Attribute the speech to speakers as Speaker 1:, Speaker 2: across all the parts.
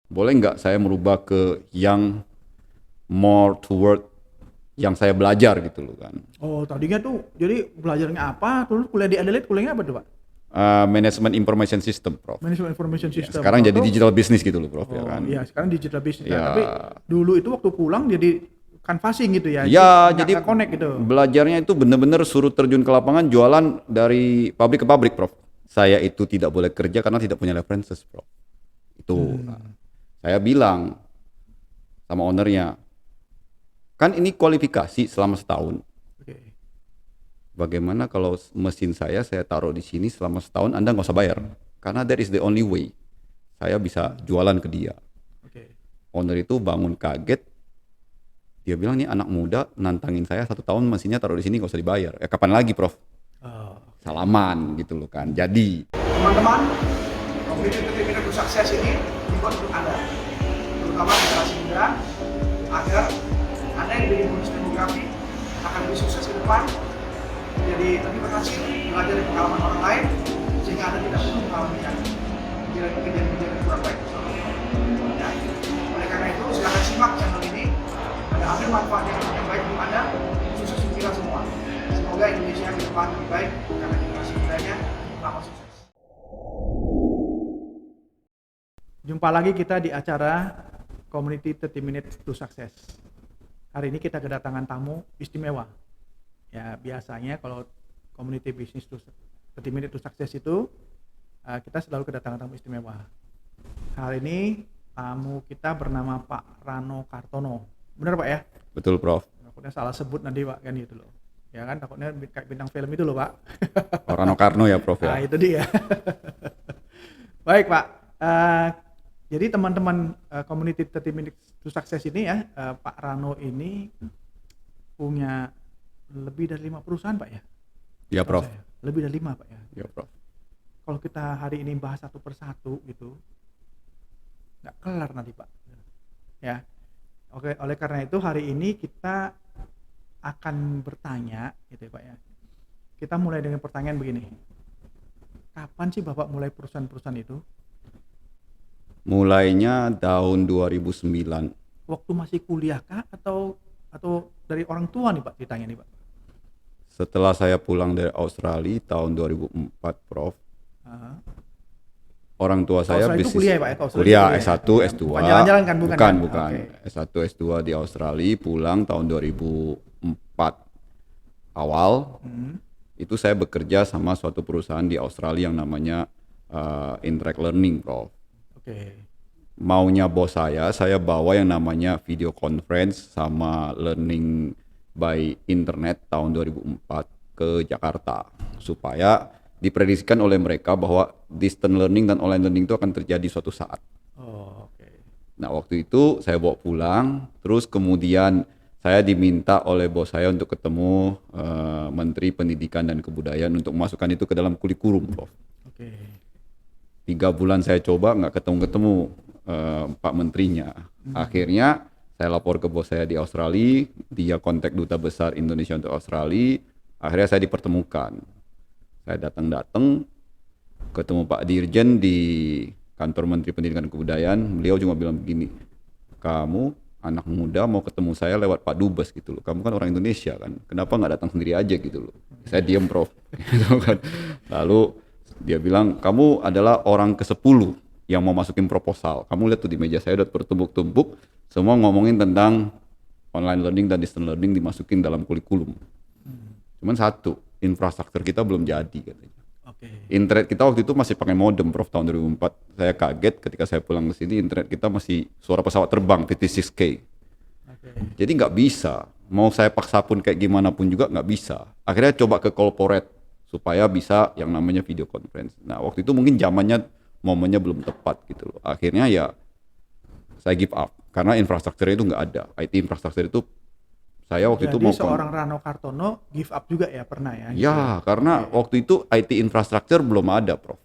Speaker 1: boleh nggak saya merubah ke yang more toward yang saya belajar gitu loh kan.
Speaker 2: Oh, tadinya tuh jadi belajarnya apa? Terus kuliah di Adelaide kuliahnya apa tuh, Pak?
Speaker 1: Management Information System, Prof.
Speaker 2: Management Information
Speaker 1: Ya,
Speaker 2: System.
Speaker 1: sekarang jadi
Speaker 2: Atau
Speaker 1: digital business gitu loh, Prof ya
Speaker 2: oh
Speaker 1: kan.
Speaker 2: iya sekarang digital business. Nah,
Speaker 1: Ya,
Speaker 2: tapi dulu itu waktu pulang jadi canvassing gitu ya. Itu
Speaker 1: ya jadi
Speaker 2: nggak connect gitu.
Speaker 1: belajarnya itu bener-bener suruh terjun ke lapangan jualan dari pabrik ke pabrik, Prof. Saya itu tidak boleh kerja karena tidak punya references, Prof. Itu
Speaker 2: Hmm.
Speaker 1: saya bilang sama ownernya, kan ini kualifikasi selama setahun.
Speaker 2: Oke.
Speaker 1: Bagaimana kalau mesin saya taruh di sini selama setahun, Anda nggak usah bayar. Karena that is the only way saya bisa jualan ke dia.
Speaker 2: Oke.
Speaker 1: Owner itu bangun kaget, dia bilang nih anak muda nantangin saya 1 tahun mesinnya taruh di sini nggak usah dibayar. Ya kapan lagi, Prof?
Speaker 2: Oh, oke.
Speaker 1: Salaman gitu loh kan. Jadi
Speaker 2: Teman-teman, komunitas Trimedia to Sukses ini dibuat untuk Anda, terutama generasi muda, agar Anda yang menjadi bonus demografi akan lebih sukses ke depan, jadi lebih berhasil, belajar dari pengalaman orang lain, sehingga Anda tidak perlu mengalami yang kejadian-kejadian kurang baik. Ya. Oleh karena itu, silakan simak channel ini, Anda ambil manfaat yang baik untuk Anda, sukses untuk kita semua. Semoga Indonesia ke depan lebih baik karena generasi mudanya lama sukses. Jumpa lagi kita di acara Community 30 Minutes to Success. Hari ini kita kedatangan tamu istimewa. Ya, biasanya kalau Community Business to 30 Minutes to Success itu kita selalu kedatangan tamu istimewa. Hari ini tamu kita bernama Pak Rano Kartono. Benar Pak ya?
Speaker 1: betul, Prof.
Speaker 2: Takutnya salah sebut nanti Pak kan gitu loh. Ya kan takutnya kayak bintang film itu loh Pak.
Speaker 1: Rano Karno ya, Prof
Speaker 2: Nah
Speaker 1: ya.
Speaker 2: itu dia. Baik Pak. Jadi teman-teman Community 30 Minutes to Success ini ya, Pak Rano ini punya lebih dari 5 perusahaan Pak ya?
Speaker 1: Ya,
Speaker 2: Tahu
Speaker 1: Prof.
Speaker 2: saya. Lebih dari 5 Pak ya?
Speaker 1: Ya, Prof.
Speaker 2: Kalau kita hari ini bahas satu persatu gitu, nggak kelar nanti Pak. Ya, oke. Oleh karena itu hari ini kita akan bertanya gitu ya Pak ya. Kita mulai dengan pertanyaan begini. Kapan sih Bapak mulai perusahaan-perusahaan itu?
Speaker 1: Mulainya tahun 2009.
Speaker 2: Waktu masih kuliah kah atau dari orang tua nih Pak ceritanya nih Pak?
Speaker 1: Setelah saya pulang dari Australia tahun 2004, Prof.
Speaker 2: Uh,
Speaker 1: Orang tua saya
Speaker 2: Australia itu
Speaker 1: bisnis
Speaker 2: kuliah ya Pak ya? Australia itu
Speaker 1: kuliah
Speaker 2: kuliah ya?
Speaker 1: S1, S2.
Speaker 2: Bukan jalan-jalan kan bukan kan?
Speaker 1: Bukan.
Speaker 2: Oke.
Speaker 1: S1, S2 di Australia, pulang tahun 2004 awal. Itu saya bekerja sama suatu perusahaan di Australia yang namanya Interact Learning, Prof.
Speaker 2: Oke.
Speaker 1: Maunya bos saya bawa yang namanya video conference sama learning by internet tahun 2004 ke Jakarta supaya diprediksikan oleh mereka bahwa distance learning dan online learning itu akan terjadi suatu saat.
Speaker 2: Oh, oke.
Speaker 1: Nah, waktu itu saya bawa pulang, terus kemudian saya diminta oleh bos saya untuk ketemu Menteri Pendidikan dan Kebudayaan untuk memasukkan itu ke dalam kurikulum, Prof.
Speaker 2: Oke.
Speaker 1: 3 bulan saya coba nggak ketemu Pak Menterinya. Akhirnya saya lapor ke bos saya di Australia, dia kontak Duta Besar Indonesia untuk Australia, akhirnya saya dipertemukan. Saya datang ketemu Pak Dirjen di kantor Menteri Pendidikan dan Kebudayaan, beliau cuma bilang begini, kamu anak muda mau ketemu saya lewat Pak Dubes gitu loh, kamu kan orang Indonesia kan, kenapa nggak datang sendiri aja gitu loh. Saya diem, Prof. Gitu kan. Lalu dia bilang, kamu adalah orang ke-10 yang mau masukin proposal. Kamu lihat tuh di meja saya udah bertumpuk-tumpuk, semua ngomongin tentang online learning dan distance learning dimasukin dalam kurikulum. Cuman satu, infrastruktur kita belum jadi katanya.
Speaker 2: Oke.
Speaker 1: Internet kita waktu itu masih pakai modem, Prof, tahun 2004. Saya kaget ketika saya pulang ke sini, internet kita masih suara pesawat terbang 56K.
Speaker 2: Oke.
Speaker 1: Jadi nggak bisa. Mau saya paksa pun kayak gimana pun juga nggak bisa. Akhirnya coba ke corporate supaya bisa yang namanya video conference. Nah, waktu itu mungkin zamannya momennya belum tepat gitu loh. Akhirnya ya saya give up karena infrastruktur itu nggak ada. IT infrastruktur itu saya waktu itu
Speaker 2: Jadi
Speaker 1: mau
Speaker 2: seorang Rano Kartono give up juga ya pernah ya? Gitu
Speaker 1: ya, karena
Speaker 2: Oke.
Speaker 1: waktu itu IT infrastruktur belum ada, Prof.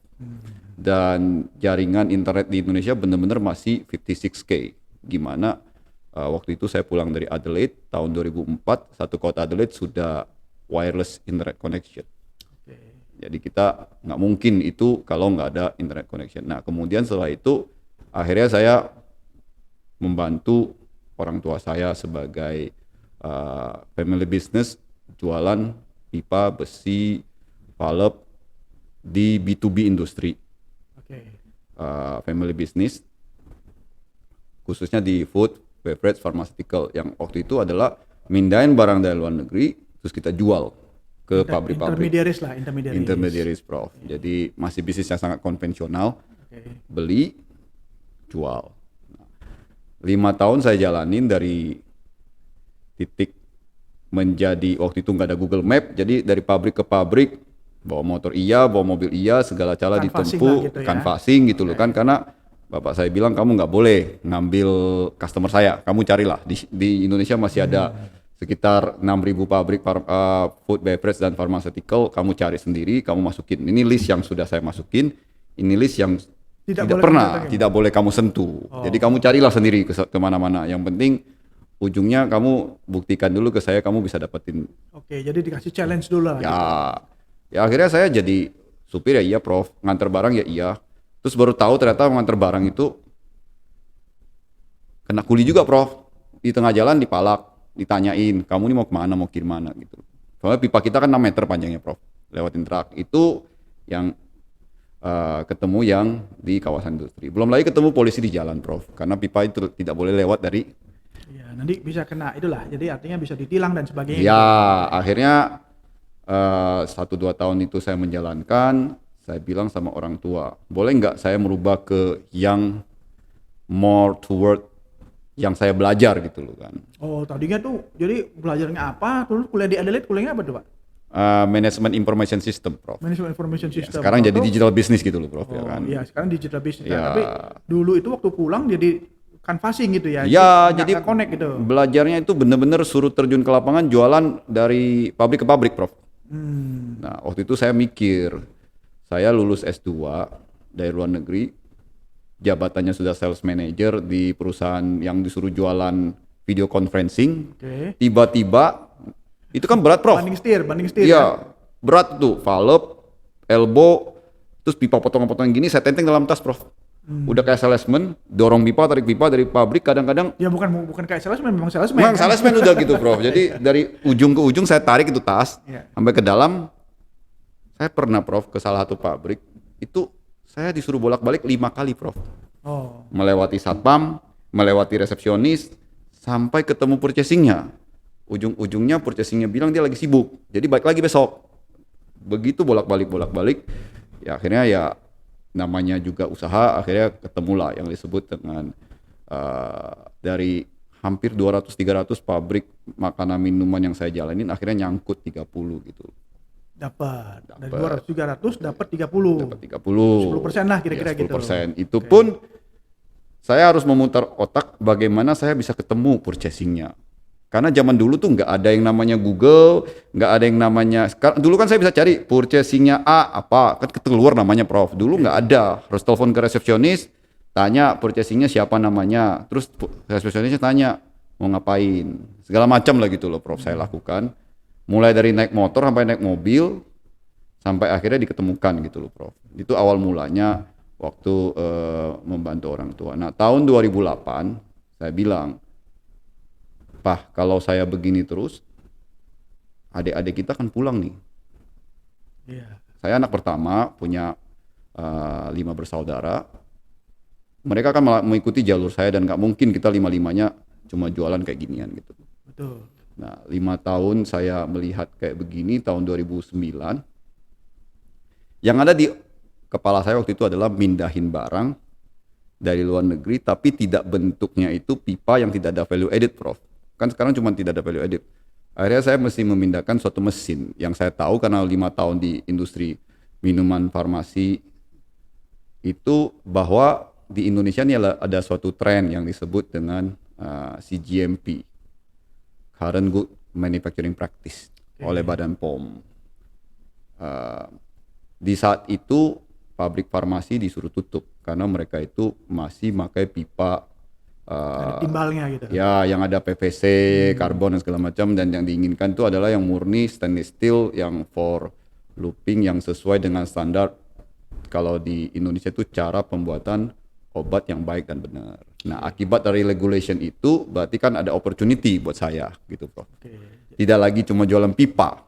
Speaker 1: Dan jaringan internet di Indonesia benar-benar masih 56K. Gimana waktu itu saya pulang dari Adelaide tahun 2004, satu kota Adelaide sudah wireless internet connection.
Speaker 2: Oke.
Speaker 1: Jadi kita nggak mungkin itu kalau nggak ada internet connection. Nah, kemudian setelah itu akhirnya saya membantu orang tua saya sebagai family business jualan pipa, besi, valve di B2B industri.
Speaker 2: Oke.
Speaker 1: Family business khususnya di food, beverage, pharmaceutical yang waktu itu adalah mindahin barang dari luar negeri terus kita jual ke pabrik-pabrik. Intermediaries, Prof. Jadi masih bisnis yang sangat konvensional. Beli, jual. 5 tahun saya jalanin dari titik menjadi waktu itu nggak ada Google Map, jadi dari pabrik ke pabrik bawa motor iya, bawa mobil iya, segala cara ditempuh,
Speaker 2: gitu ya.
Speaker 1: canvassing gitu loh kan, karena bapak saya bilang kamu nggak boleh ngambil customer saya, kamu carilah di Indonesia masih ada sekitar 6.000 pabrik food, beverage dan pharmaceutical, kamu cari sendiri, kamu masukin. Ini list yang sudah saya masukin, ini list yang tidak boleh kamu sentuh. Jadi kamu carilah sendiri ke mana-mana. Yang penting ujungnya kamu buktikan dulu ke saya kamu bisa dapetin.
Speaker 2: Oke, jadi dikasih challenge dulu lah.
Speaker 1: Ya,
Speaker 2: gitu.
Speaker 1: Ya akhirnya saya jadi supir ya iya Prof, nganter barang ya iya. Terus baru tahu ternyata nganter barang itu kena kuli juga Prof. Di tengah jalan dipalak, ditanyain kamu ini mau kemana, mau kirim mana gitu. Soalnya pipa kita kan 6 meter panjangnya Prof. Lewatin truk itu yang ketemu yang di kawasan industri. Belum lagi ketemu polisi di jalan Prof. Karena pipa itu tidak boleh lewat dari.
Speaker 2: Ya, nanti bisa kena itulah. Jadi artinya bisa ditilang dan sebagainya.
Speaker 1: Ya,
Speaker 2: gitu.
Speaker 1: akhirnya 1-2 tahun itu saya menjalankan. Saya bilang sama orang tua, boleh nggak saya merubah ke yang more toward yang saya belajar gitu loh kan.
Speaker 2: Oh, tadinya tuh jadi belajarnya apa? Terus kuliah di Adelaide kuliahnya apa tuh Pak?
Speaker 1: Management Information System, Prof.
Speaker 2: Management Information
Speaker 1: Ya,
Speaker 2: System.
Speaker 1: sekarang jadi digital business gitu loh, Prof. Ya kan.
Speaker 2: Iya, sekarang digital business.
Speaker 1: Ya.
Speaker 2: Tapi dulu itu waktu pulang jadi canvassing gitu ya.
Speaker 1: Ya, jadi
Speaker 2: connect gitu.
Speaker 1: belajarnya itu bener-bener suruh terjun ke lapangan jualan dari pabrik ke pabrik, Prof. Nah, waktu itu saya mikir, saya lulus S2 dari luar negeri, jabatannya sudah sales manager di perusahaan yang disuruh jualan video conferencing. Tiba-tiba itu kan berat Prof.
Speaker 2: Banding setir.
Speaker 1: Iya, berat tuh, valve, elbow, terus pipa potongan-potongan gini saya tenteng dalam tas Prof. Udah kayak salesman, dorong pipa, tarik pipa dari pabrik, kadang-kadang
Speaker 2: ya bukan kayak salesman, memang salesman.
Speaker 1: memang salesman udah gitu Prof. Jadi dari ujung ke ujung saya tarik itu tas sampai ke dalam. Saya pernah Prof ke salah satu pabrik, itu saya disuruh bolak-balik 5 kali Prof. Melewati satpam, melewati resepsionis, sampai ketemu purchasingnya. Ujung-ujungnya purchasingnya bilang dia lagi sibuk, jadi balik lagi besok. Begitu bolak-balik. Ya akhirnya ya namanya juga usaha, akhirnya ketemulah yang disebut dengan dari hampir 200-300 pabrik makanan minuman yang saya jalanin, akhirnya nyangkut 30 gitu.
Speaker 2: Dapat. Dari 200-300 dapat 30.
Speaker 1: Dapat 30.
Speaker 2: 10% lah kira-kira
Speaker 1: ya, 10%.
Speaker 2: gitu.
Speaker 1: Itu pun saya harus memutar otak bagaimana saya bisa ketemu purchasingnya. Karena zaman dulu tuh nggak ada yang namanya Google, nggak ada yang namanya. Dulu kan saya bisa cari purchasingnya A apa, kan keluar namanya Prof. Dulu nggak ada, harus telepon ke resepsionis, tanya purchasingnya siapa namanya, terus resepsionisnya tanya mau ngapain, segala macam lah gitu loh Prof. Saya lakukan, mulai dari naik motor sampai naik mobil, sampai akhirnya diketemukan gitu loh Prof. Itu awal mulanya waktu membantu orang tua. Nah tahun 2008 saya bilang, Pak, kalau saya begini terus, adik-adik kita akan pulang nih. Saya anak pertama, punya 5 bersaudara. Mereka akan mengikuti jalur saya dan nggak mungkin kita 5-5-nya cuma jualan kayak ginian gitu.
Speaker 2: Betul.
Speaker 1: Nah, 5 tahun saya melihat kayak begini, tahun 2009. Yang ada di kepala saya waktu itu adalah mindahin barang dari luar negeri, tapi tidak bentuknya itu pipa yang tidak ada value added, Prof. Kan sekarang cuma tidak ada value added. Akhirnya saya mesti memindahkan suatu mesin yang saya tahu karena 5 tahun di industri minuman farmasi itu, bahwa di Indonesia ini ada suatu tren yang disebut dengan CGMP, Current Good Manufacturing Practice, oleh Badan POM. Di saat itu pabrik farmasi disuruh tutup karena mereka itu masih pakai pipa
Speaker 2: timbalnya gitu.
Speaker 1: Ya, yang ada PVC, karbon dan segala macam, dan yang diinginkan itu adalah yang murni stainless steel yang for looping yang sesuai dengan standar kalau di Indonesia itu cara pembuatan obat yang baik dan benar. Nah, akibat dari regulation itu berarti kan ada opportunity buat saya gitu, Prof.
Speaker 2: Oke.
Speaker 1: Tidak lagi cuma jualan pipa,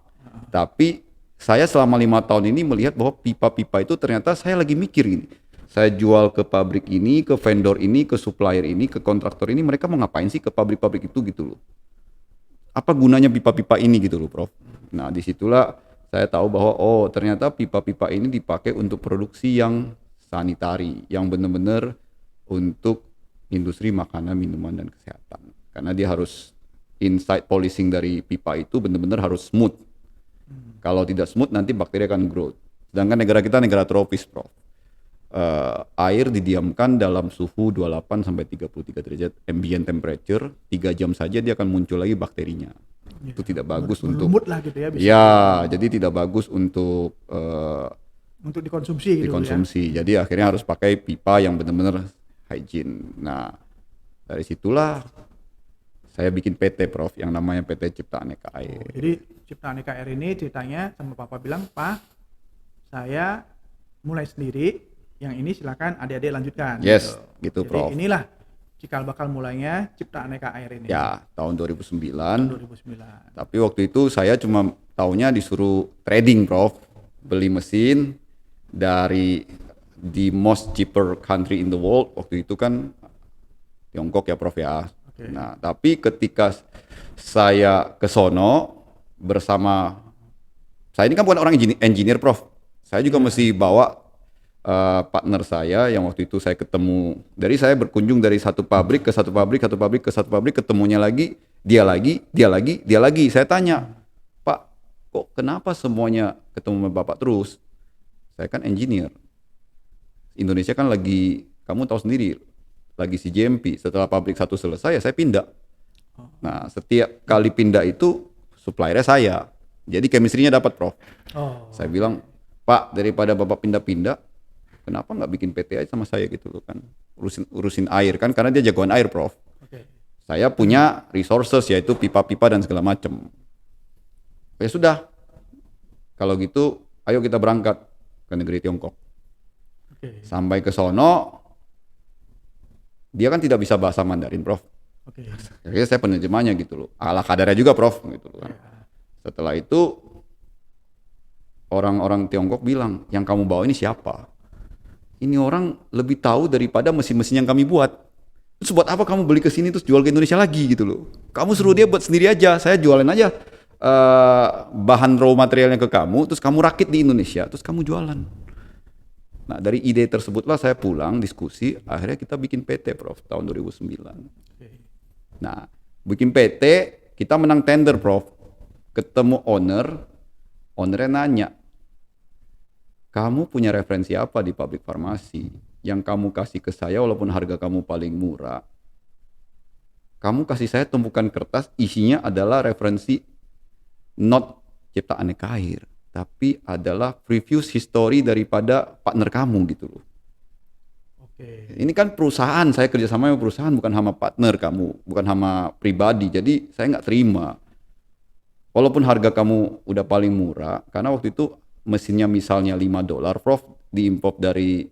Speaker 1: tapi saya selama 5 tahun ini melihat bahwa pipa-pipa itu ternyata saya lagi mikir ini. Saya jual ke pabrik ini, ke vendor ini, ke supplier ini, ke kontraktor ini, mereka mau ngapain sih ke pabrik-pabrik itu gitu loh. Apa gunanya pipa-pipa ini gitu loh, Prof. Nah, disitulah saya tahu bahwa oh ternyata pipa-pipa ini dipakai untuk produksi yang sanitari, yang benar-benar untuk industri makanan, minuman, dan kesehatan. Karena dia harus inside polishing dari pipa itu benar-benar harus smooth. Kalau tidak smooth nanti bakteri akan growth. Sedangkan negara kita negara tropis, Prof. Air didiamkan dalam suhu 28 sampai 33 derajat ambient temperature, 3 jam saja dia akan muncul lagi bakterinya.
Speaker 2: Ya,
Speaker 1: Itu tidak bagus untuk
Speaker 2: berlumut lah gitu ya, bisa
Speaker 1: ya, jadi tidak bagus untuk
Speaker 2: untuk dikonsumsi gitu
Speaker 1: dikonsumsi. Jadi akhirnya harus pakai pipa yang benar-benar hygiene. Nah, dari situlah saya bikin PT, Prof, yang namanya PT Cipta Aneka Air.
Speaker 2: Jadi Cipta Aneka Air ini ceritanya sama Papa bilang, Pak, saya mulai sendiri, yang ini silakan adik-adik lanjutkan.
Speaker 1: Yes, gitu,
Speaker 2: Jadi
Speaker 1: Prof.
Speaker 2: inilah cikal bakal mulainya Cipta Aneka Air ini.
Speaker 1: Ya, tahun 2009.
Speaker 2: Tahun 2009.
Speaker 1: Tapi waktu itu saya cuma taunya disuruh trading, Prof. Beli mesin dari the most cheaper country in the world. Waktu itu kan Tiongkok ya, Prof ya.
Speaker 2: Oke.
Speaker 1: Nah, tapi ketika saya ke sono bersama, saya ini kan bukan orang engineer, Prof. Saya juga mesti bawa partner saya yang waktu itu saya ketemu. Dari saya berkunjung dari satu pabrik ke satu pabrik, satu pabrik ke satu pabrik, ketemunya lagi, dia lagi, dia lagi, dia lagi. Saya tanya, Pak, kok kenapa semuanya ketemu sama Bapak terus? Saya kan engineer. Indonesia kan lagi, kamu tahu sendiri, lagi CGMP. Setelah pabrik satu selesai, ya saya pindah. Nah, setiap kali pindah itu suppliernya saya. Jadi chemistry-nya dapat, Prof.
Speaker 2: Oh.
Speaker 1: Saya bilang, Pak, daripada Bapak pindah-pindah, kenapa nggak bikin PT aja sama saya gitu loh kan? Urusin air kan, karena dia jagoan air, Prof.
Speaker 2: Oke.
Speaker 1: Saya punya resources, yaitu pipa-pipa dan segala macam. Ya sudah, kalau gitu, ayo kita berangkat ke negeri Tiongkok.
Speaker 2: Oke.
Speaker 1: Sampai ke sono, dia kan tidak bisa bahasa Mandarin, Prof.
Speaker 2: Oke.
Speaker 1: Akhirnya saya penerjemahnya gitu loh. Ala kadarnya juga, Prof. Gitu loh kan. Setelah itu orang-orang Tiongkok bilang, yang kamu bawa ini siapa? Ini orang lebih tahu daripada mesin-mesin yang kami buat. Terus buat apa kamu beli ke sini terus jual ke Indonesia lagi gitu loh? Kamu suruh dia buat sendiri aja. Saya jualin aja bahan raw materialnya ke kamu, terus kamu rakit di Indonesia, terus kamu jualan. Nah, dari ide tersebutlah saya pulang diskusi, akhirnya kita bikin PT, Prof, tahun 2009.
Speaker 2: Oke.
Speaker 1: Nah, bikin PT, kita menang tender, Prof. Ketemu ownernya nanya, kamu punya referensi apa di pabrik farmasi yang kamu kasih ke saya walaupun harga kamu paling murah? Kamu kasih saya tumpukan kertas, isinya adalah referensi not Cipta Aneka Air, tapi adalah previous history daripada partner kamu gitu loh.
Speaker 2: Oke.
Speaker 1: Ini kan perusahaan, saya kerjasama sama perusahaan, bukan sama partner kamu, bukan sama pribadi. Jadi saya nggak terima. Walaupun harga kamu udah paling murah, karena waktu itu mesinnya misalnya $5, Prof, diimport dari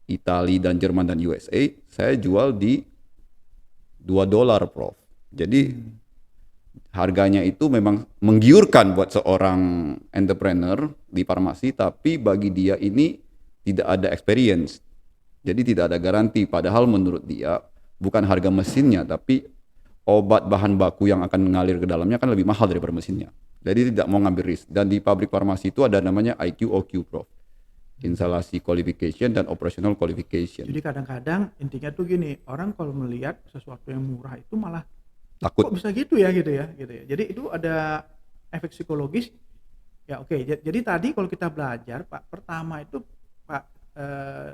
Speaker 1: Italia dan Jerman dan USA, saya jual di $2, Prof. Jadi harganya itu memang menggiurkan buat seorang entrepreneur di farmasi, tapi bagi dia ini tidak ada experience. Jadi tidak ada garansi, padahal menurut dia bukan harga mesinnya, tapi obat bahan baku yang akan mengalir ke dalamnya kan lebih mahal daripada mesinnya. Jadi tidak mau ngambil risk. Dan di pabrik farmasi itu ada namanya IQ, OQ, Prof. Instalasi qualification dan operational qualification.
Speaker 2: Jadi kadang-kadang intinya tuh gini, orang kalau melihat sesuatu yang murah itu malah
Speaker 1: Takut.
Speaker 2: kok bisa gitu ya. Jadi itu ada efek psikologis. Ya oke. Jadi tadi kalau kita belajar, Pak, pertama itu Pak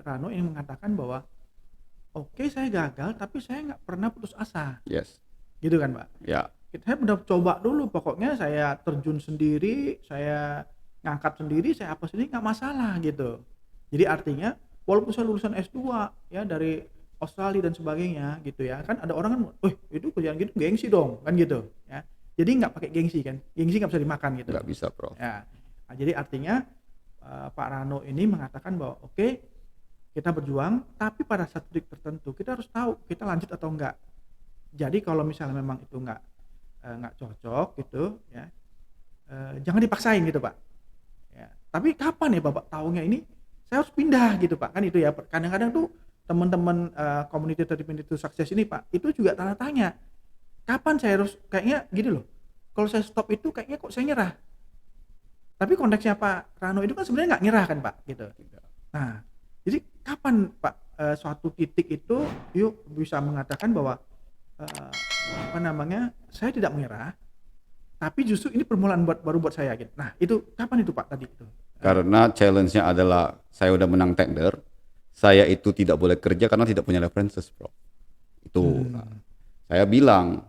Speaker 2: Rano ini mengatakan bahwa oke, saya gagal tapi saya nggak pernah putus asa.
Speaker 1: Yes.
Speaker 2: Gitu kan, Pak?
Speaker 1: Ya.
Speaker 2: Saya udah coba dulu, pokoknya saya terjun sendiri, saya ngangkat sendiri, saya apa sendiri nggak masalah gitu. Jadi artinya walaupun saya lulusan S2 ya dari Australia dan sebagainya gitu ya, kan ada orang kan, itu kerjaan gitu gengsi dong kan gitu ya. Jadi nggak pakai gengsi kan, gengsi nggak bisa dimakan gitu.
Speaker 1: Nggak bisa, Prof.
Speaker 2: Ya, nah, jadi artinya Pak Rano ini mengatakan bahwa oke, kita berjuang, tapi pada satu titik tertentu kita harus tahu kita lanjut atau enggak. Jadi kalau misalnya memang itu nggak cocok gitu ya, jangan dipaksain gitu Pak. Ya. Tapi kapan ya Bapak taunya ini saya harus pindah gitu Pak, kan itu ya. Kadang-kadang tuh teman-teman community 30 Minutes to Success ini Pak, itu juga tanda tanya. Kapan saya harus kayaknya gini loh. Kalau saya stop itu kayaknya kok saya nyerah. Tapi konteksnya Pak Rano itu kan sebenarnya nggak nyerah kan Pak gitu. Nah, jadi kapan Pak suatu titik itu yuk bisa mengatakan bahwa saya tidak menyerah, tapi justru ini permulaan baru buat saya gitu. Nah, itu kapan itu Pak tadi itu?
Speaker 1: Karena challenge-nya adalah saya udah menang tender, saya itu tidak boleh kerja karena tidak punya references, bro. Itu saya bilang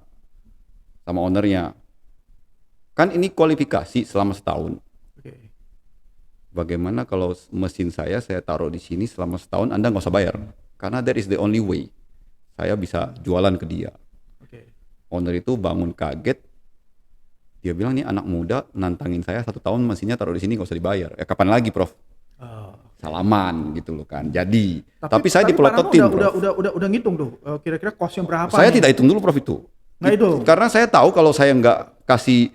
Speaker 1: sama ownernya, kan ini kualifikasi selama setahun.
Speaker 2: Oke.
Speaker 1: Bagaimana kalau mesin saya taruh di sini selama setahun, Anda nggak usah bayar, karena that is the only way saya bisa jualan ke dia.
Speaker 2: Oke.
Speaker 1: Owner itu bangun kaget, dia bilang nih anak muda nantangin saya 1 tahun mesinnya taruh di sini nggak usah dibayar. Ya kapan lagi, Prof?
Speaker 2: Oh.
Speaker 1: Salaman gitu loh kan. Jadi, tapi saya dipelototin, Prof.
Speaker 2: Udah ngitung tuh, kira-kira costnya berapa?
Speaker 1: Saya tidak hitung dulu, Prof, itu.
Speaker 2: Nggak hitung.
Speaker 1: Karena saya tahu kalau saya nggak kasih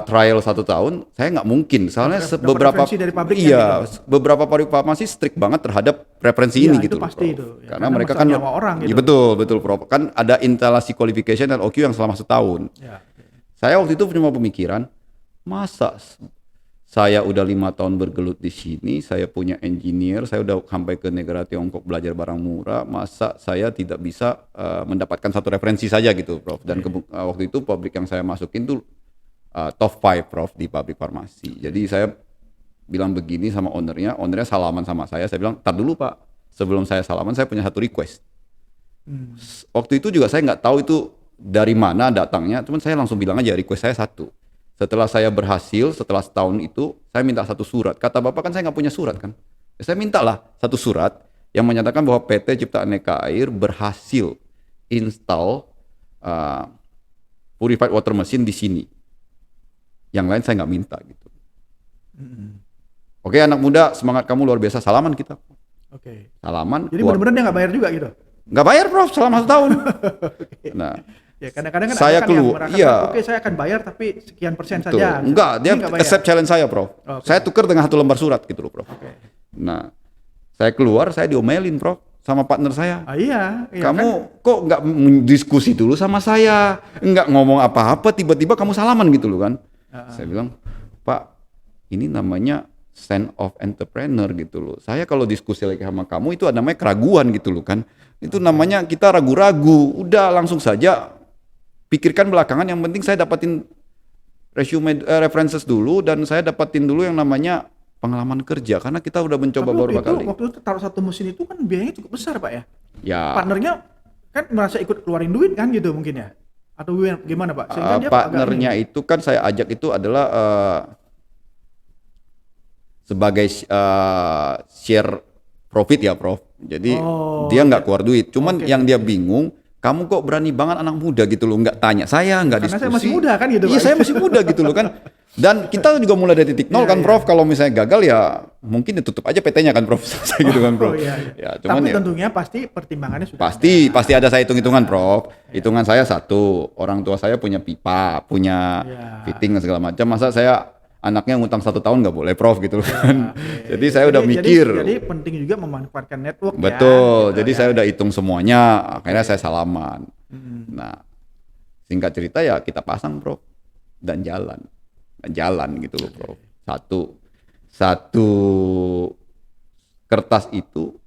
Speaker 1: trial 1 tahun, saya nggak mungkin. Soalnya beberapa
Speaker 2: dari pabriknya gitu.
Speaker 1: beberapa pabrik farmasi strict banget terhadap referensi ini gitu.
Speaker 2: Itu pasti
Speaker 1: Prof.
Speaker 2: itu. Ya,
Speaker 1: karena mereka kan
Speaker 2: orang, gitu.
Speaker 1: Ya, betul, Prof. Kan ada instalasi qualification dan OQ yang selama setahun.
Speaker 2: Ya.
Speaker 1: Saya waktu itu punya pemikiran, masa saya udah 5 tahun bergelut di sini, saya punya engineer, saya udah sampai ke negara Tiongkok belajar barang murah, masa saya tidak bisa mendapatkan satu referensi saja gitu, Prof. Dan waktu itu pabrik yang saya masukin tuh top 5, Prof, di pabrik farmasi. Jadi saya bilang begini sama ownernya salaman sama saya bilang, tar dulu Pak, sebelum saya salaman saya punya satu request. Waktu itu juga saya nggak tahu itu dari mana datangnya, cuman saya langsung bilang aja request saya satu. Setelah saya berhasil, setelah setahun itu, saya minta satu surat. Kata Bapak kan saya nggak punya surat kan. Saya mintalah satu surat yang menyatakan bahwa PT Cipta Aneka Air berhasil install purified water machine di sini. Yang lain saya nggak minta gitu. Oke anak muda, semangat kamu luar biasa, salaman kita.
Speaker 2: Oke.
Speaker 1: Salaman.
Speaker 2: Jadi benar-benar dia nggak bayar juga gitu?
Speaker 1: Nggak bayar, Prof, selama 1 tahun. Nah,
Speaker 2: ya kadang-kadang kan
Speaker 1: saya
Speaker 2: keluar,
Speaker 1: iya.
Speaker 2: Oke saya akan bayar tapi sekian persen
Speaker 1: Betul.
Speaker 2: saja.
Speaker 1: Enggak, dia accept challenge saya, Prof.
Speaker 2: Okay.
Speaker 1: Saya tukar dengan 1 lembar surat gitu loh, Prof.
Speaker 2: Okay.
Speaker 1: Nah, saya keluar, saya diomelin, Prof, sama partner saya.
Speaker 2: Iya
Speaker 1: kamu kan? Kok nggak diskusi dulu sama saya, nggak ngomong apa-apa, tiba-tiba kamu salaman gitu loh kan. Saya bilang, Pak, ini namanya sense of entrepreneur gitu loh. Saya kalau diskusi lagi sama kamu itu namanya keraguan gitu loh kan. Itu namanya kita ragu-ragu. Udah langsung saja pikirkan belakangan, yang penting saya dapatin resume references dulu dan saya dapatin dulu yang namanya pengalaman kerja karena kita udah mencoba beberapa kali.
Speaker 2: Waktu itu taruh satu mesin itu kan biayanya cukup besar Pak ya.
Speaker 1: Ya.
Speaker 2: Partnernya kan merasa ikut keluarin duit kan gitu mungkin ya. Atau gimana Pak?
Speaker 1: Dia partnernya itu kan saya ajak itu adalah sebagai share profit ya, Prof. Jadi dia nggak keluar duit. Cuman yang dia bingung, kamu kok berani banget anak muda gitu loh, nggak tanya saya, nggak diskusi.
Speaker 2: Karena saya masih muda kan gitu.
Speaker 1: Iya, saya masih muda gitu loh kan. Dan kita juga mulai dari titik nol kan, Prof. Kalau misalnya gagal ya mungkin ditutup aja PT-nya kan, Prof. Saya gitu kan, Prof.
Speaker 2: Ya, cuman tapi tentunya pasti pertimbangannya sudah
Speaker 1: pasti ada saya hitung-hitungan, Prof. Hitungan saya satu, orang tua saya punya pipa, punya fitting dan segala macam. Masa saya anaknya ngutang 1 tahun nggak boleh, Prof, gitu kan. Jadi saya udah mikir.
Speaker 2: Jadi penting juga memanfaatkan network.
Speaker 1: Betul. Jadi saya udah hitung semuanya. Akhirnya saya salaman. Nah, singkat cerita ya kita pasang, Prof, dan jalan gitu loh, Prof. Satu kertas itu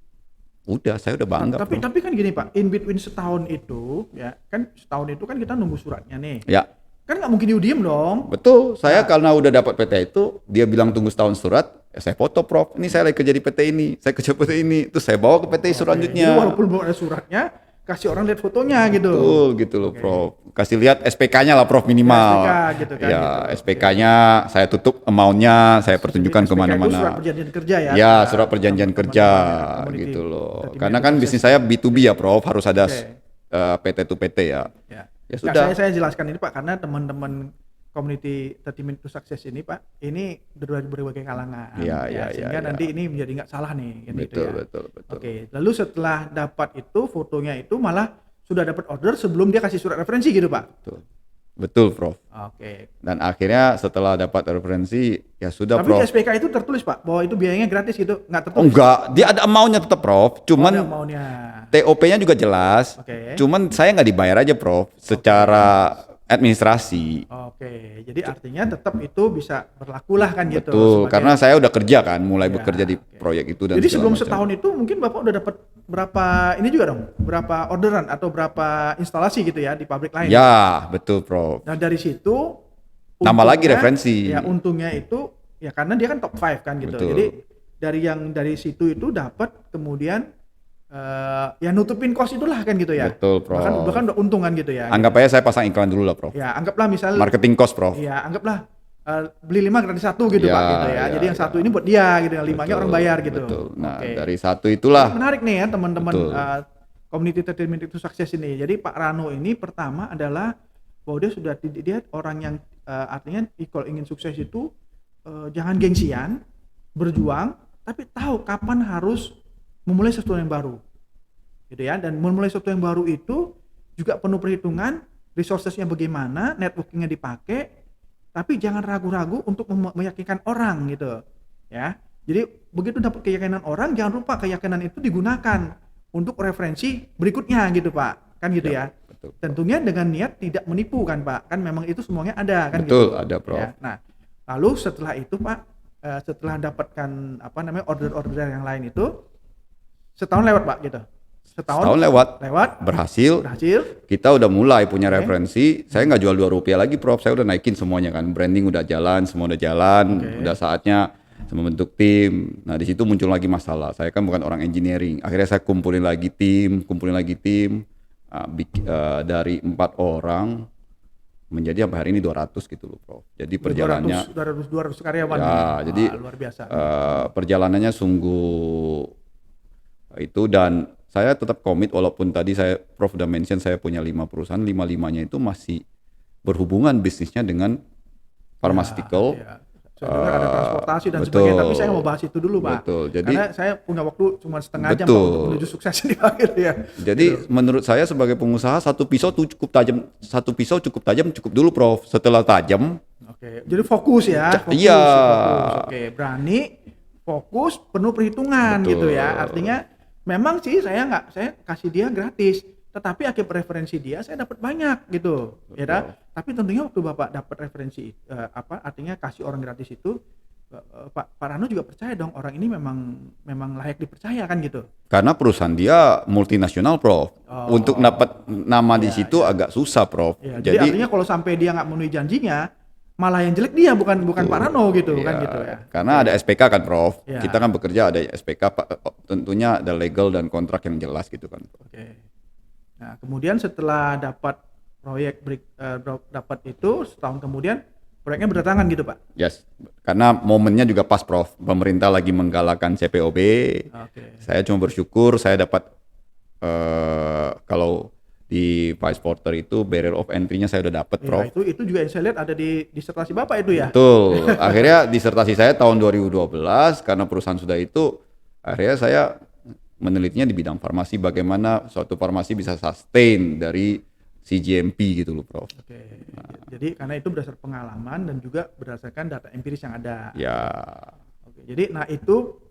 Speaker 1: udah saya udah bangga.
Speaker 2: Tapi kan gini Pak, in between setahun itu ya kan, setahun itu kan kita nunggu suratnya nih.
Speaker 1: Ya.
Speaker 2: Kan nggak mungkin diem dong.
Speaker 1: Betul, saya karena udah dapat PT itu, dia bilang tunggu setahun surat, ya saya foto, Prof. Ini saya lagi kerja di PT ini, saya kerja PT ini, terus saya bawa ke PT selanjutnya.
Speaker 2: Jadi walaupun belum ada suratnya, kasih orang lihat fotonya gitu.
Speaker 1: Betul gitu loh, Prof. Kasih lihat SPK-nya lah, Prof, minimal.
Speaker 2: SPK gitu kan.
Speaker 1: Ya, gitu. SPK-nya saya tutup amount-nya, saya pertunjukkan kemana-mana.
Speaker 2: Surat perjanjian kerja ya?
Speaker 1: Ya, surat perjanjian kerja gitu loh. Karena kan bisnis saya B2B ya, Prof, harus ada PT to PT ya. Ya sudah.
Speaker 2: Saya jelaskan ini Pak, karena teman-teman community 30 Minutes to Success ini Pak, ini dari berbagai kalangan.
Speaker 1: Iya,
Speaker 2: sehingga
Speaker 1: iya.
Speaker 2: nanti ini menjadi nggak salah nih. Gitu
Speaker 1: Betul,
Speaker 2: ya.
Speaker 1: betul.
Speaker 2: Oke, lalu setelah dapat itu fotonya itu malah sudah dapat order sebelum dia kasih surat referensi gitu Pak?
Speaker 1: Betul, Prof.
Speaker 2: Oke.
Speaker 1: Dan akhirnya setelah dapat referensi, ya sudah,
Speaker 2: Tapi
Speaker 1: Prof.
Speaker 2: di SPK itu tertulis Pak, bahwa itu biayanya gratis gitu, nggak tertulis?
Speaker 1: Oh enggak, dia ada amount-nya tetap, Prof. Cuman
Speaker 2: ada maunya.
Speaker 1: TOP-nya juga jelas.
Speaker 2: Oke.
Speaker 1: Cuman saya nggak dibayar aja, Prof. Secara administrasi.
Speaker 2: Oke, jadi artinya tetap itu bisa berlaku lah kan gitu.
Speaker 1: Betul,
Speaker 2: sebagai-
Speaker 1: karena saya udah kerja kan, mulai
Speaker 2: Ya,
Speaker 1: bekerja di
Speaker 2: oke.
Speaker 1: proyek itu dan
Speaker 2: Jadi
Speaker 1: segala
Speaker 2: sebelum
Speaker 1: macam.
Speaker 2: setahun itu mungkin Bapak udah dapat berapa ini juga dong, berapa orderan atau berapa instalasi gitu ya di pabrik lain.
Speaker 1: Ya, betul, Prof.
Speaker 2: Nah dari situ
Speaker 1: Tambah lagi
Speaker 2: untungnya-
Speaker 1: referensi.
Speaker 2: Ya untungnya itu ya karena dia kan top 5 kan gitu.
Speaker 1: Betul.
Speaker 2: Jadi dari situ itu dapat kemudian ya nutupin cost itulah kan gitu ya.
Speaker 1: Betul, Prof.
Speaker 2: Bahkan udah untungan gitu ya.
Speaker 1: Anggap aja saya pasang iklan dulu lah, Prof.
Speaker 2: Ya anggaplah misal
Speaker 1: Marketing cost, Prof.
Speaker 2: ya anggaplah beli 5 gratis 1 gitu
Speaker 1: Ya,
Speaker 2: Pak gitu ya.
Speaker 1: ya,
Speaker 2: Jadi yang
Speaker 1: ya.
Speaker 2: satu ini buat dia gitu, yang 5-nya
Speaker 1: Betul,
Speaker 2: orang bayar gitu.
Speaker 1: Betul. Nah,
Speaker 2: Oke.
Speaker 1: dari satu itulah.
Speaker 2: Menarik nih ya teman-teman
Speaker 1: Betul.
Speaker 2: community 30 Minutes to Success ini. Jadi Pak Rano ini pertama adalah bahwa dia orang yang artinya kalau ingin sukses itu jangan gengsian, berjuang, tapi tahu kapan harus memulai sesuatu yang baru. Gitu ya. Dan memulai sesuatu yang baru itu juga penuh perhitungan, resources-nya bagaimana, networking-nya dipakai, tapi jangan ragu-ragu untuk meyakinkan orang gitu ya. Jadi begitu dapat keyakinan orang, jangan lupa keyakinan itu digunakan untuk referensi berikutnya gitu Pak, kan gitu ya.
Speaker 1: Betul.
Speaker 2: Tentunya dengan niat tidak menipu kan Pak, kan memang itu semuanya ada kan
Speaker 1: Betul,
Speaker 2: gitu.
Speaker 1: ada, Prof.
Speaker 2: Ya. Nah lalu setelah itu Pak, setelah dapatkan order-order yang lain itu setahun lewat Pak gitu.
Speaker 1: Setahun lewat,
Speaker 2: berhasil.
Speaker 1: kita udah mulai punya
Speaker 2: Oke.
Speaker 1: referensi. Saya nggak jual Rp2 lagi, Prof. Saya udah naikin semuanya kan. Branding udah jalan, semua udah jalan.
Speaker 2: Oke.
Speaker 1: Udah saatnya membentuk tim. Nah, di situ muncul lagi masalah. Saya kan bukan orang engineering. Akhirnya saya kumpulin lagi tim. Dari 4 orang menjadi sampai hari ini 200 gitu loh, Prof. Jadi perjalanannya
Speaker 2: 200 karyawan.
Speaker 1: ya, jadi
Speaker 2: luar biasa.
Speaker 1: perjalanannya sungguh itu, dan saya tetap komit walaupun tadi Prof udah mention saya punya 5 perusahaan, 5-5-nya itu masih berhubungan bisnisnya dengan pharmaceutical.
Speaker 2: Ya. Saya dengar ada transportasi dan
Speaker 1: betul.
Speaker 2: sebagainya, tapi saya mau bahas itu dulu Pak.
Speaker 1: Betul. Jadi
Speaker 2: karena saya punya waktu cuma setengah jam
Speaker 1: betul.
Speaker 2: Pak, untuk menuju sukses di akhir ya.
Speaker 1: Jadi menurut saya sebagai pengusaha satu pisau cukup tajam cukup dulu, Prof. Setelah tajam,
Speaker 2: Oke, jadi fokus ya.
Speaker 1: Iya.
Speaker 2: Fokus. Oke, berani, fokus, penuh perhitungan
Speaker 1: Betul.
Speaker 2: gitu ya. Artinya memang sih saya kasih dia gratis, tetapi akibat referensi dia saya dapat banyak gitu. Ya dah. Tapi tentunya waktu Bapak dapat referensi artinya kasih orang gratis itu Pak Rano juga percaya dong orang ini memang layak dipercaya kan gitu.
Speaker 1: karena perusahaan dia multinasional, Prof.
Speaker 2: Oh.
Speaker 1: Untuk dapat nama di
Speaker 2: Iya,
Speaker 1: situ agak susah, Prof.
Speaker 2: Ya, jadi artinya kalau sampai dia nggak memenuhi janjinya, malah yang jelek dia bukan Pak Rano gitu kan
Speaker 1: Iya,
Speaker 2: gitu ya.
Speaker 1: Karena ada SPK kan, Prof.
Speaker 2: Iya.
Speaker 1: Kita kan bekerja ada SPK, tentunya ada legal dan kontrak yang jelas gitu kan.
Speaker 2: Oke. Nah, kemudian setelah dapat proyek dapat itu setahun kemudian proyeknya berdatangan gitu, Pak.
Speaker 1: Yes. Karena momennya juga pas, Prof. Pemerintah lagi menggalakkan CPOB.
Speaker 2: Oke.
Speaker 1: Saya cuma bersyukur saya dapat kalau di Vice Porter itu barrier of entry-nya saya udah dapat, Prof.
Speaker 2: Ya, itu juga yang saya lihat ada di disertasi Bapak itu ya.
Speaker 1: Betul. Akhirnya disertasi saya tahun 2012 karena perusahaan sudah itu, akhirnya saya menelitinya di bidang farmasi, bagaimana suatu farmasi bisa sustain dari CGMP gitu loh, Prof.
Speaker 2: Oke. Jadi karena itu berdasar pengalaman dan juga berdasarkan data empiris yang ada.
Speaker 1: Ya,
Speaker 2: Oke. Jadi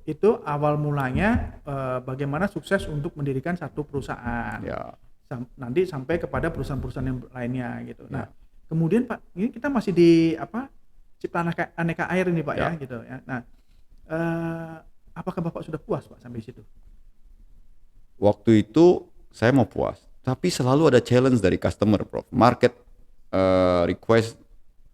Speaker 2: itu awal mulanya bagaimana sukses untuk mendirikan satu perusahaan.
Speaker 1: ya.
Speaker 2: Nanti sampai kepada perusahaan-perusahaan yang lainnya gitu. Nah, kemudian Pak, ini kita masih di Cipta Aneka Air ini Pak ya gitu ya. Nah, apakah Bapak sudah puas Pak sampai situ?
Speaker 1: Waktu itu saya mau puas, tapi selalu ada challenge dari customer, Prof. Market request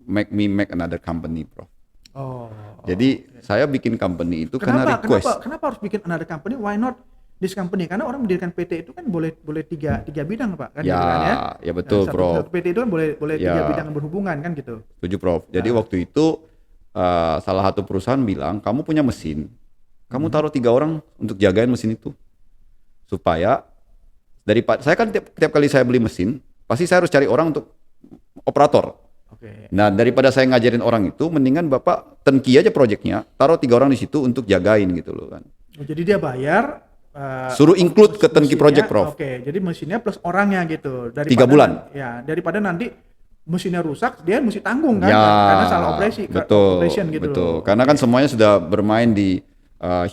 Speaker 1: make another company, Prof.
Speaker 2: Oh.
Speaker 1: Jadi saya bikin company itu karena request.
Speaker 2: Kenapa harus bikin another company? Why not this company? Karena orang mendirikan PT itu kan boleh tiga bidang Pak kan
Speaker 1: Ya,
Speaker 2: gitu kan ya.
Speaker 1: ya betul, Prof.
Speaker 2: Satu PT itu kan boleh
Speaker 1: Ya.
Speaker 2: 3 bidang berhubungan kan gitu.
Speaker 1: Setuju, Prof. Jadi waktu itu salah satu perusahaan bilang, kamu punya mesin, kamu taruh 3 orang untuk jagain mesin itu, supaya saya kan tiap kali saya beli mesin, pasti saya harus cari orang untuk operator.
Speaker 2: Oke.
Speaker 1: Nah, daripada saya ngajarin orang itu, mendingan Bapak turnkey aja proyeknya, taruh 3 orang di situ untuk jagain gitu loh kan.
Speaker 2: Oh, jadi dia bayar
Speaker 1: Suruh include ke turnkey
Speaker 2: mesinnya,
Speaker 1: project, Prof.
Speaker 2: Oke, jadi mesinnya plus orangnya gitu.
Speaker 1: 3 bulan.
Speaker 2: Daripada nanti mesinnya rusak, dia mesti tanggung kan,
Speaker 1: Ya,
Speaker 2: karena salah
Speaker 1: betul,
Speaker 2: operation gitu
Speaker 1: betul.
Speaker 2: loh.
Speaker 1: Karena kan semuanya sudah bermain di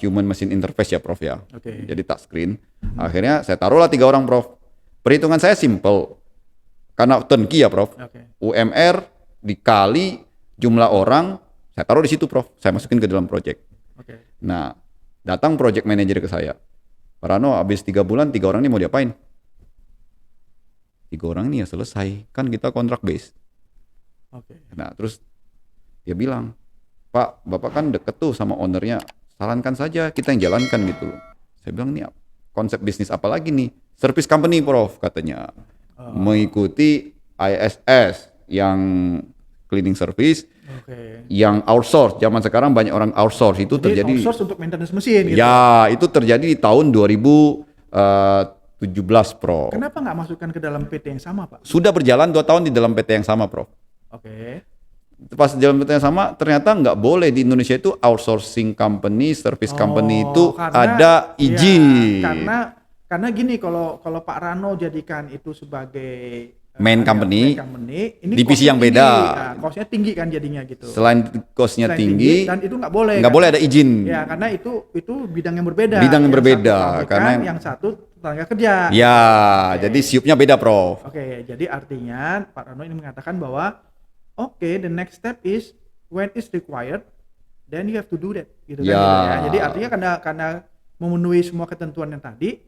Speaker 1: human machine interface ya, Prof ya.
Speaker 2: Oke.
Speaker 1: Jadi touchscreen. Akhirnya saya taruhlah 3 orang, Prof. Perhitungan saya simple. Karena turnkey ya, Prof.
Speaker 2: Oke.
Speaker 1: UMR dikali jumlah orang, saya taruh di situ, Prof. Saya masukin ke dalam project.
Speaker 2: Oke.
Speaker 1: Nah, datang project manager ke saya. Pak Rano, habis 3 bulan 3 orang ini mau diapain? 3 orang ini ya selesai. Kan kita kontrak base.
Speaker 2: Oke.
Speaker 1: Nah, terus dia bilang, Pak, Bapak kan deket tuh sama ownernya. Sarankan saja, kita yang jalankan gitu loh. Saya bilang, ini konsep bisnis apa lagi nih? Service company, Prof, katanya. Mengikuti ISS yang cleaning service,
Speaker 2: Oke.
Speaker 1: yang outsource. Zaman sekarang banyak orang outsource. Itu
Speaker 2: Jadi
Speaker 1: terjadi.
Speaker 2: outsource untuk maintenance mesin gitu.
Speaker 1: Ya, itu terjadi di tahun 2017, Prof.
Speaker 2: Kenapa nggak masukkan ke dalam PT yang sama, Pak?
Speaker 1: Sudah berjalan 2 tahun di dalam PT yang sama, Prof.
Speaker 2: Oke.
Speaker 1: Pas di dalam PT yang sama, ternyata nggak boleh di Indonesia itu outsourcing company, service company itu ada izin.
Speaker 2: Ya, karena gini, kalau Pak Rano jadikan itu sebagai
Speaker 1: Main company,
Speaker 2: ini
Speaker 1: divisi
Speaker 2: cost-nya
Speaker 1: yang
Speaker 2: tinggi.
Speaker 1: beda.
Speaker 2: Nah, cost-nya tinggi kan jadinya gitu.
Speaker 1: Selain cost-nya
Speaker 2: Selain
Speaker 1: tinggi,
Speaker 2: dan itu nggak boleh.
Speaker 1: nggak boleh ada izin.
Speaker 2: Ya, karena itu bidang yang berbeda.
Speaker 1: Bidang yang berbeda,
Speaker 2: satu pabrikan,
Speaker 1: karena
Speaker 2: yang satu tenaga kerja.
Speaker 1: Ya, jadi siupnya beda, Prof.
Speaker 2: Oke, jadi artinya Pak Rano ini mengatakan bahwa the next step is when it's required, then you have to do that, gitu kan,
Speaker 1: Ya.
Speaker 2: gitu ya. Jadi artinya karena memenuhi semua ketentuan yang tadi,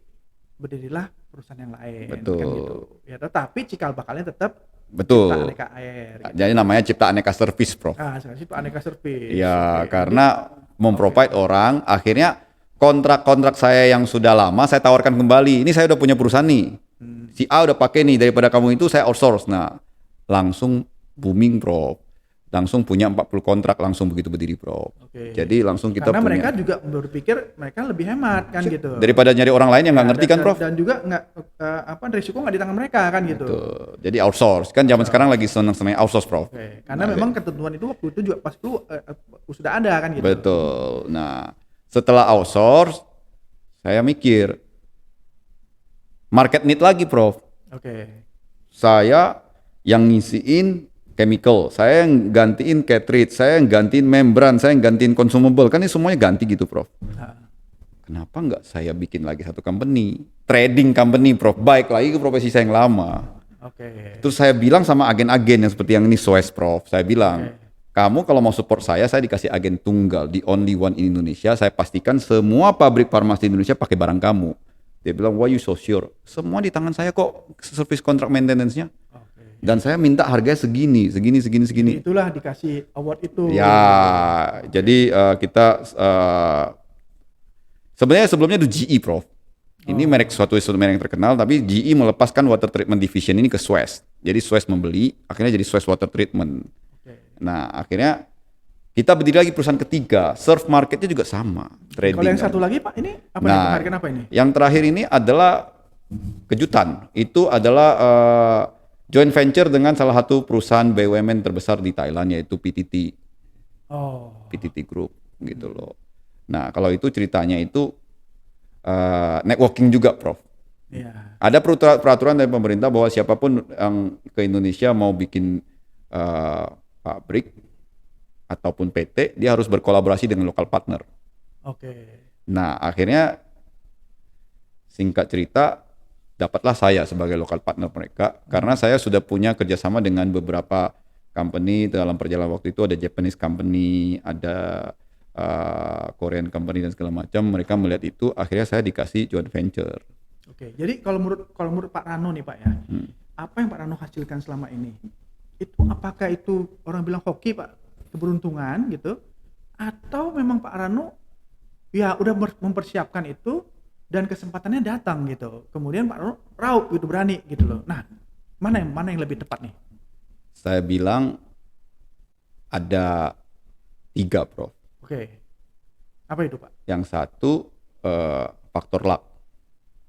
Speaker 2: berdirilah perusahaan yang lain.
Speaker 1: Betul.
Speaker 2: Kan gitu. Ya, tetapi cikal bakalnya tetap
Speaker 1: Betul.
Speaker 2: Cipta Aneka Air. Gitu.
Speaker 1: Jadi namanya Cipta Aneka Service, Prof.
Speaker 2: Nah, sekarang itu aneka service.
Speaker 1: Ya,
Speaker 2: Oke,
Speaker 1: karena memprovide orang, akhirnya kontrak-kontrak saya yang sudah lama saya tawarkan kembali. Ini saya udah punya perusahaan nih. Si A udah pakai nih, daripada kamu itu saya outsource. Nah, langsung booming, Prof. Langsung punya 40 kontrak langsung begitu berdiri, Prof.
Speaker 2: Oke.
Speaker 1: Jadi langsung kita
Speaker 2: karena
Speaker 1: punya.
Speaker 2: mereka juga berpikir mereka lebih hemat kan gitu.
Speaker 1: Daripada nyari orang lain yang nggak ngerti kan, Prof.
Speaker 2: Dan juga nggak risiko nggak di tangan mereka kan gitu.
Speaker 1: Tuh. Jadi outsource. Kan zaman sekarang lagi seneng-seneng outsource, Prof.
Speaker 2: Oke. Karena memang ketentuan itu waktu itu juga pas itu sudah ada kan gitu.
Speaker 1: Betul. Nah, setelah outsource, saya mikir market need lagi, Prof.
Speaker 2: Oke.
Speaker 1: Saya yang ngisiin chemical, saya yang gantiin cartridge, saya yang gantiin membran, saya yang gantiin consumable. Kan ini semuanya ganti gitu, Prof. Kenapa nggak saya bikin lagi satu company, trading company, Prof. Baik lagi ke profesi saya yang lama.
Speaker 2: Oke.
Speaker 1: Terus saya bilang sama agen-agen yang seperti yang ini Suez, Prof. Saya bilang, kamu kalau mau support saya dikasih agen tunggal, the only one in Indonesia. Saya pastikan semua pabrik farmasi di Indonesia pakai barang kamu. Dia bilang, why you so sure? Semua di tangan saya kok, service contract maintenance-nya. Dan saya minta harganya segini.
Speaker 2: Itulah dikasih award itu.
Speaker 1: Ya, jadi kita sebenarnya sebelumnya itu GE, Prof. Ini suatu merek yang terkenal, tapi GE melepaskan water treatment division ini ke Suez. Jadi Suez membeli, akhirnya jadi Suez Water Treatment. Nah, akhirnya kita berdiri lagi perusahaan ketiga, serve marketnya juga sama. Trading.
Speaker 2: Kalau yang satu lagi, Pak, ini apa nih? Penghargaan apa ini?
Speaker 1: Yang terakhir ini adalah kejutan. Itu adalah joint venture dengan salah satu perusahaan BUMN terbesar di Thailand, yaitu PTT. PTT Group gitu loh. Nah, kalau itu ceritanya itu networking juga, Prof.
Speaker 2: Iya.
Speaker 1: Ada peraturan dari pemerintah bahwa siapapun yang ke Indonesia mau bikin pabrik ataupun PT, dia harus berkolaborasi dengan lokal partner.
Speaker 2: Oke.
Speaker 1: Nah, akhirnya singkat cerita, dapatlah saya sebagai lokal partner mereka karena saya sudah punya kerjasama dengan beberapa company dalam perjalanan waktu itu. Ada Japanese company, ada Korean company dan segala macam. Mereka melihat itu, akhirnya saya dikasih joint venture.
Speaker 2: Oke. Jadi kalau menurut Pak Rano nih, Pak ya, apa yang Pak Rano hasilkan selama ini? Itu apakah itu orang bilang hoki, Pak, keberuntungan gitu, atau memang Pak Rano ya udah mempersiapkan itu dan kesempatannya datang gitu. Kemudian Pak Rano raup gitu, berani gitu loh. Nah, mana yang lebih tepat nih?
Speaker 1: Saya bilang ada 3, Prof.
Speaker 2: Oke. Apa itu, Pak?
Speaker 1: Yang satu faktor luck.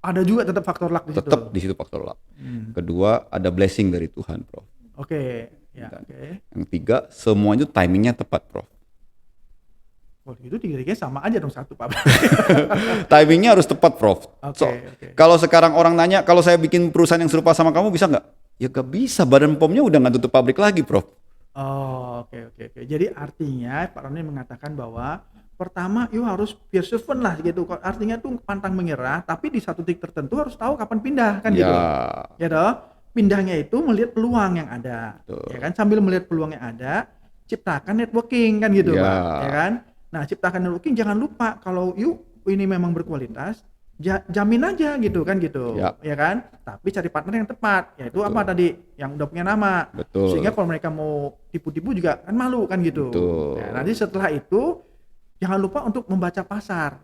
Speaker 2: Ada juga tetap faktor luck di situ.
Speaker 1: Tetap di situ faktor luck. Kedua ada blessing dari Tuhan, Prof.
Speaker 2: Oke. Ya,
Speaker 1: Dan
Speaker 2: oke.
Speaker 1: yang tiga, semuanya timingnya tepat, Prof.
Speaker 2: Kalau gitu tiga-tiganya sama aja dong satu Pak.
Speaker 1: Timingnya harus tepat, Prof.
Speaker 2: Oke,
Speaker 1: So,
Speaker 2: oke.
Speaker 1: kalau sekarang orang nanya, kalau saya bikin perusahaan yang serupa sama kamu bisa nggak? Ya nggak bisa, Badan POM-nya udah nggak tutup pabrik lagi, Prof.
Speaker 2: Oh, oke, oke, oke. Jadi artinya Pak Roni mengatakan bahwa pertama you harus perseverance lah gitu. Artinya tuh pantang menyerah, tapi di satu titik tertentu harus tahu kapan pindah kan
Speaker 1: Ya,
Speaker 2: gitu. Ya toh? Pindahnya itu melihat peluang yang ada.
Speaker 1: betul.
Speaker 2: Ya kan? Sambil melihat peluang yang ada, ciptakan networking kan gitu,
Speaker 1: Ya.
Speaker 2: Pak. Ya kan? Nah, ciptakan networking jangan lupa kalau you ini memang berkualitas, jamin aja gitu kan gitu.
Speaker 1: Ya.
Speaker 2: Ya kan? Tapi cari partner yang tepat. Yaitu apa
Speaker 1: Betul.
Speaker 2: tadi? Yang udah punya nama.
Speaker 1: Betul.
Speaker 2: Sehingga kalau mereka mau tipu-tipu juga kan malu kan gitu.
Speaker 1: Betul.
Speaker 2: Nah, nanti setelah itu jangan lupa untuk membaca pasar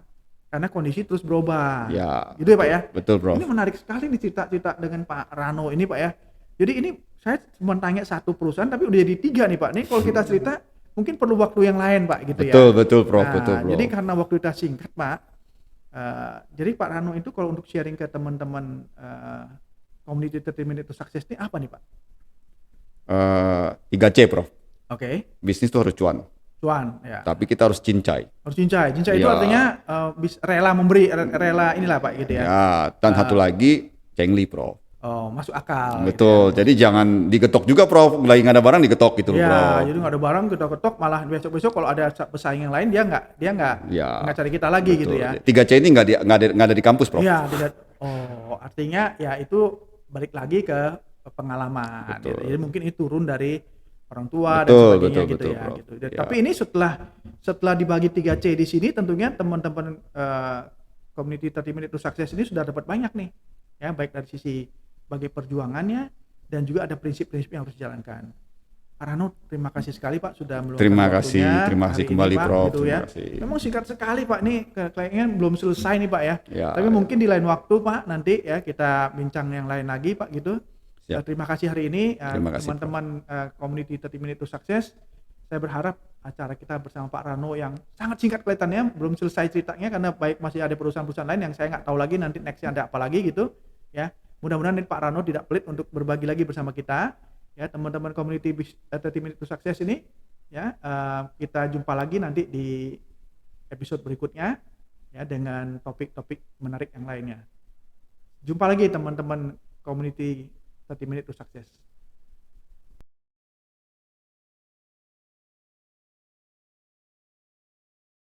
Speaker 2: karena kondisi terus berubah.
Speaker 1: Ya.
Speaker 2: Gitu ya Pak ya.
Speaker 1: Betul, Prof.
Speaker 2: Ini menarik sekali nih cerita-cerita dengan Pak Rano ini Pak ya. Jadi ini saya cuma tanya satu perusahaan tapi udah jadi tiga nih Pak. Nih kalau kita cerita mungkin perlu waktu yang lain Pak gitu ya.
Speaker 1: Betul, Prof.
Speaker 2: Nah,
Speaker 1: Betul, Prof.
Speaker 2: jadi karena waktu kita singkat Pak. Jadi Pak Rano itu kalau untuk sharing ke teman-teman community 30 Minutes to Success ini apa nih Pak?
Speaker 1: 3C, Prof.
Speaker 2: Oke.
Speaker 1: Bisnis itu harus cuan,
Speaker 2: Cuan ya.
Speaker 1: tapi kita harus cincai.
Speaker 2: Harus cincai. Cincai itu
Speaker 1: Ya.
Speaker 2: artinya rela memberi, rela inilah Pak gitu ya.
Speaker 1: Ya, dan satu lagi cengli, Prof.
Speaker 2: Oh, masuk akal.
Speaker 1: Betul. Jadi jangan digetok juga, Prof. Lagi nggak ada barang digetok gitu,
Speaker 2: Gitu ya.
Speaker 1: Prof.
Speaker 2: Jadi nggak ada barang ketok-ketok malah besok-besok kalau ada pesaing yang lain dia nggak
Speaker 1: Ya.
Speaker 2: cari kita lagi gitu
Speaker 1: Betul.
Speaker 2: ya.
Speaker 1: 3C ini nggak ada di kampus, Prof.
Speaker 2: Iya, tidak. Oh, artinya ya itu balik lagi ke pengalaman.
Speaker 1: Betul.
Speaker 2: Gitu. Jadi mungkin itu turun dari orang tua dan
Speaker 1: Betul,
Speaker 2: sebagainya
Speaker 1: betul,
Speaker 2: gitu
Speaker 1: betul,
Speaker 2: ya.
Speaker 1: Prof.
Speaker 2: Gitu.
Speaker 1: Ya.
Speaker 2: Tapi ini setelah dibagi 3C di sini tentunya teman-teman community 30 Minutes to Success ini sudah dapat banyak nih. Ya, baik dari sisi bagi perjuangannya dan juga ada prinsip-prinsip yang harus dijalankan. Pak Rano, terima kasih sekali Pak sudah meluangkan
Speaker 1: Terima
Speaker 2: waktunya
Speaker 1: kasih
Speaker 2: hari
Speaker 1: kembali,
Speaker 2: ini, Pak,
Speaker 1: Prof.
Speaker 2: gitu
Speaker 1: Terima
Speaker 2: ya.
Speaker 1: kasih.
Speaker 2: Memang singkat sekali Pak, nih kayaknya belum selesai nih Pak ya.
Speaker 1: Ya.
Speaker 2: Tapi mungkin di lain waktu Pak nanti ya kita bincang yang lain lagi Pak gitu.
Speaker 1: Siap.
Speaker 2: Terima kasih hari ini
Speaker 1: Terima kasih,
Speaker 2: teman-teman community 30 Minutes to Success. Saya berharap acara kita bersama Pak Rano yang sangat singkat kelihatannya belum selesai ceritanya karena baik masih ada perusahaan-perusahaan lain yang saya nggak tahu lagi nanti nextnya ada apa lagi gitu ya. Mudah-mudahan Pak Rano tidak pelit untuk berbagi lagi bersama kita ya teman-teman community 30 Minutes to Success ini ya. Kita jumpa lagi nanti di episode berikutnya ya dengan topik-topik menarik yang lainnya. Jumpa lagi teman-teman community 30 Minutes to Success.